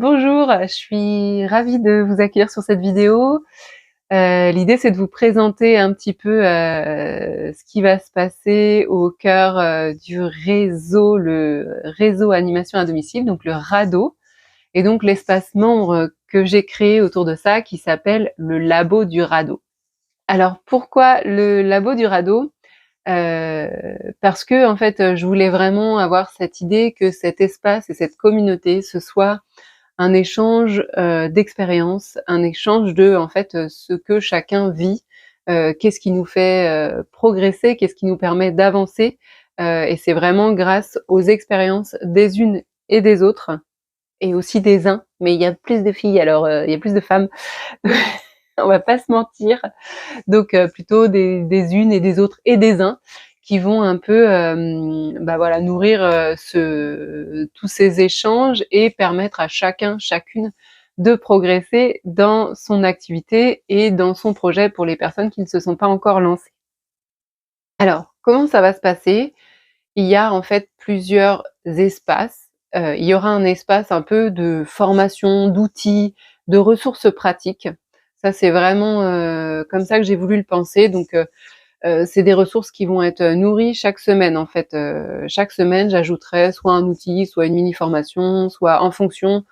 Bonjour, je suis ravie de vous accueillir sur cette vidéo. L'idée, c'est de vous présenter un petit peu, ce qui va se passer au cœur, du réseau, le réseau animation à domicile, donc le RADO, et donc l'espace membre que j'ai créé autour de ça qui s'appelle le Labo du RADO. Alors pourquoi le Labo du RADO? Parce que en fait, je voulais vraiment avoir cette idée que cet espace et cette communauté, ce soit un échange, d'expériences, un échange de, en fait, ce que chacun vit, qu'est-ce qui nous fait, progresser, qu'est-ce qui nous permet d'avancer, et c'est vraiment grâce aux expériences des unes et des autres et aussi des uns, mais il y a plus de filles alors, il y a plus de femmes, on va pas se mentir. Donc plutôt des unes et des autres et des uns qui vont un peu, voilà, nourrir, tous ces échanges et permettre à chacun, chacune de progresser dans son activité et dans son projet pour les personnes qui ne se sont pas encore lancées. Alors, comment ça va se passer? Il y a en fait plusieurs espaces. Il y aura un espace un peu de formation, d'outils, de ressources pratiques. Ça, c'est vraiment, comme ça que j'ai voulu le penser. Donc, c'est des ressources qui vont être nourries chaque semaine en fait. Chaque semaine, j'ajouterai soit un outil, soit une mini formation, soit en fonction,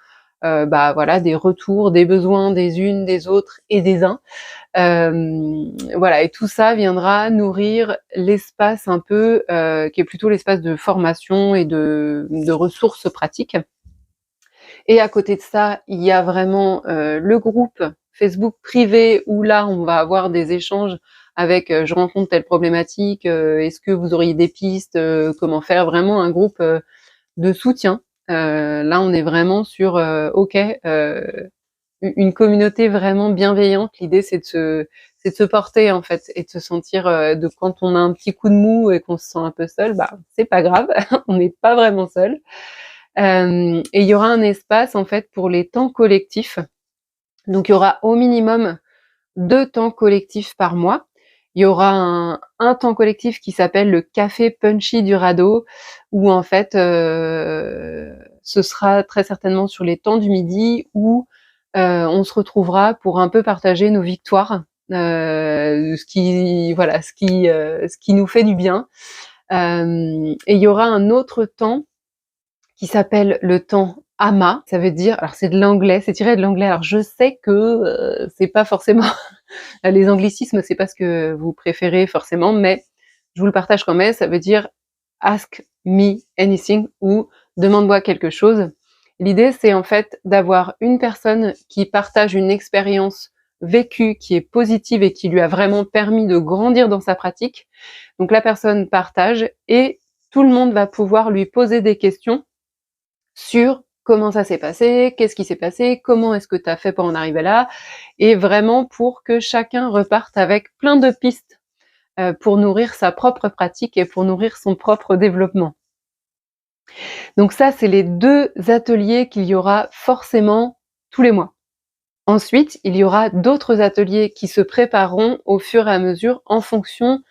voilà, des retours, des besoins des unes, des autres et des uns. Voilà, et tout ça viendra nourrir l'espace un peu, qui est plutôt l'espace de formation et de ressources pratiques. Et à côté de ça, il y a vraiment, le groupe Facebook privé où là, on va avoir des échanges avec, je rencontre telle problématique, est-ce que vous auriez des pistes, comment faire? Vraiment un groupe, de soutien. Là, on est vraiment sur, OK, une communauté vraiment bienveillante. L'idée, c'est de se porter, en fait, et de se sentir, de quand on a un petit coup de mou et qu'on se sent un peu seul, c'est pas grave, on n'est pas vraiment seul. Et il y aura un espace, en fait, pour les temps collectifs. Donc il y aura au minimum 2 temps collectifs par mois. Il y aura un temps collectif qui s'appelle le café punchy du radeau, où en fait, ce sera très certainement sur les temps du midi où, on se retrouvera pour un peu partager nos victoires, ce qui nous fait du bien. Et il y aura un autre temps qui s'appelle le temps AMA. Ça veut dire, alors c'est de l'anglais, c'est tiré de l'anglais. Alors je sais que, c'est pas forcément les anglicismes, c'est pas ce que vous préférez forcément, mais je vous le partage quand même. Ça veut dire ask me anything ou demande-moi quelque chose. L'idée, c'est en fait d'avoir une personne qui partage une expérience vécue qui est positive et qui lui a vraiment permis de grandir dans sa pratique. Donc la personne partage et tout le monde va pouvoir lui poser des questions sur comment ça s'est passé, qu'est-ce qui s'est passé, comment est-ce que tu as fait pour en arriver là, et vraiment pour que chacun reparte avec plein de pistes, pour nourrir sa propre pratique et pour nourrir son propre développement. Donc ça, c'est les 2 ateliers qu'il y aura forcément tous les mois. Ensuite, il y aura d'autres ateliers qui se prépareront au fur et à mesure en fonction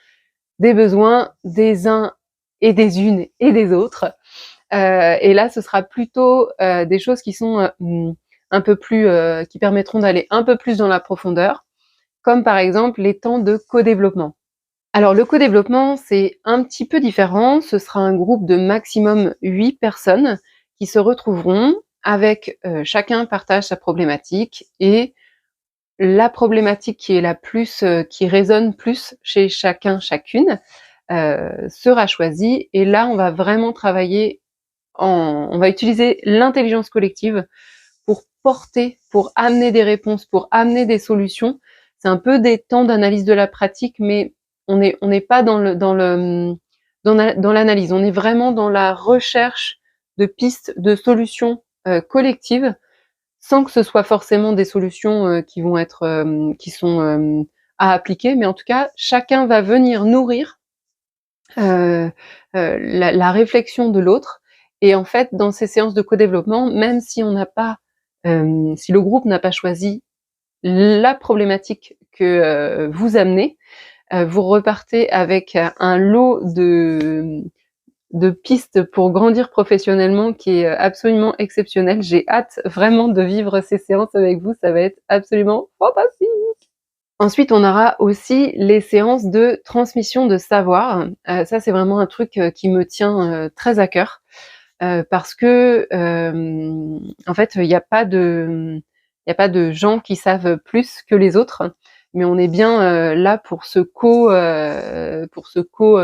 des besoins des uns et des unes et des autres. Et là, ce sera plutôt, des choses qui sont, un peu plus, qui permettront d'aller un peu plus dans la profondeur, comme par exemple les temps de co-développement. Alors le co-développement, c'est un petit peu différent. Ce sera un groupe de maximum 8 personnes qui se retrouveront avec, chacun partage sa problématique et la problématique qui est la plus, qui résonne plus chez chacun, chacune, sera choisie et là, on va vraiment travailler on va utiliser l'intelligence collective pour porter, pour amener des réponses, pour amener des solutions. C'est un peu des temps d'analyse de la pratique, mais on n'est pas dans l'analyse. On est vraiment dans la recherche de pistes, de solutions collectives, sans que ce soit forcément des solutions qui vont être, qui sont à appliquer, mais en tout cas, chacun va venir nourrir heu la réflexion de l'autre et en fait, dans ces séances de co-développement, même si on n'a pas, si le groupe n'a pas choisi la problématique que, vous amenez, vous repartez avec un lot de pistes pour grandir professionnellement qui est absolument exceptionnel. J'ai hâte vraiment de vivre ces séances avec vous, ça va être absolument fantastique. Ensuite, on aura aussi les séances de transmission de savoir. Ça, c'est vraiment un truc qui me tient très à cœur parce que en fait, il n'y a pas de gens qui savent plus que les autres, mais on est bien là pour se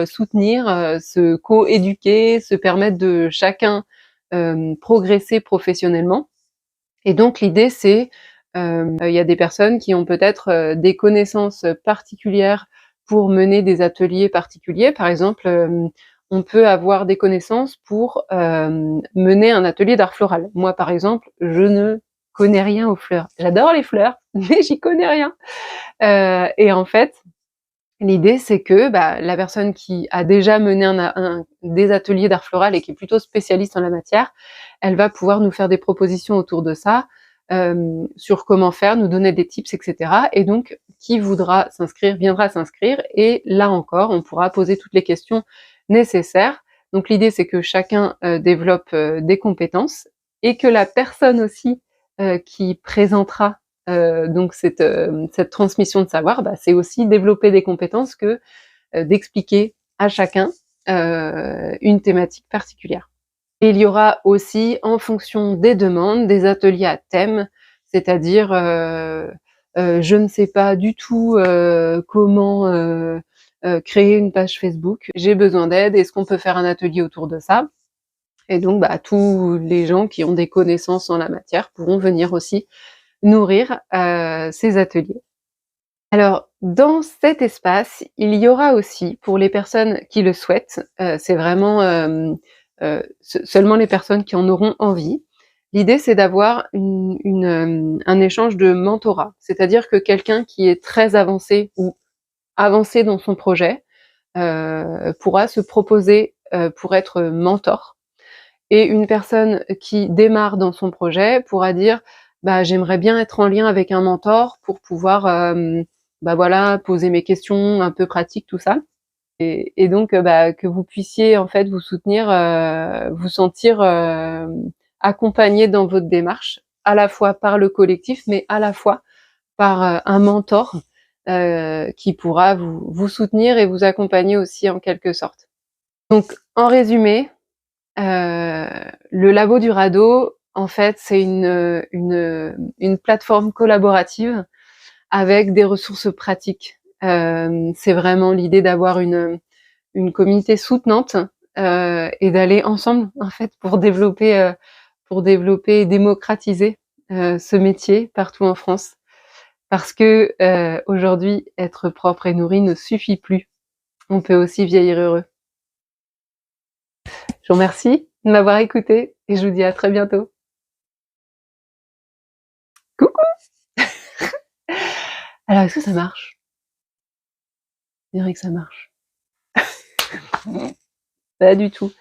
soutenir, se co-éduquer, se permettre de chacun progresser professionnellement. Et donc l'idée, c'est il y a des personnes qui ont peut-être des connaissances particulières pour mener des ateliers particuliers. Par exemple, on peut avoir des connaissances pour mener un atelier d'art floral. Moi, par exemple, je ne connais rien aux fleurs. J'adore les fleurs, mais j'y connais rien. Et en fait, l'idée, c'est que la personne qui a déjà mené des ateliers d'art floral et qui est plutôt spécialiste en la matière, elle va pouvoir nous faire des propositions autour de ça, sur comment faire, nous donner des tips, etc. Et donc, qui voudra s'inscrire, viendra s'inscrire. Et là encore, on pourra poser toutes les questions nécessaires. Donc, l'idée, c'est que chacun développe des compétences et que la personne aussi qui présentera donc cette transmission de savoir, c'est aussi développer des compétences que d'expliquer à chacun une thématique particulière. Et il y aura aussi, en fonction des demandes, des ateliers à thème, c'est-à-dire je ne sais pas du tout comment créer une page Facebook, j'ai besoin d'aide, est-ce qu'on peut faire un atelier autour de ça? Et donc tous les gens qui ont des connaissances en la matière pourront venir aussi nourrir ces ateliers. Alors, dans cet espace, il y aura aussi, pour les personnes qui le souhaitent, c'est vraiment seulement les personnes qui en auront envie, l'idée c'est d'avoir un échange de mentorat. C'est-à-dire que quelqu'un qui est très avancé ou avancé dans son projet pourra se proposer pour être mentor. Et une personne qui démarre dans son projet pourra dire j'aimerais bien être en lien avec un mentor pour pouvoir poser mes questions un peu pratiques, tout ça. Et donc que vous puissiez en fait vous soutenir, vous sentir accompagné dans votre démarche, à la fois par le collectif, mais à la fois par un mentor qui pourra vous soutenir et vous accompagner aussi en quelque sorte. Donc en résumé, le Labo du Radeau, en fait, c'est une plateforme collaborative avec des ressources pratiques. C'est vraiment l'idée d'avoir une communauté soutenante et d'aller ensemble, en fait, pour développer et démocratiser ce métier partout en France. Parce que aujourd'hui, être propre et nourri ne suffit plus. On peut aussi vieillir heureux. Je vous remercie de m'avoir écouté et je vous dis à très bientôt. Coucou! Alors, est-ce que ça marche? Je dirais que ça marche. Pas du tout.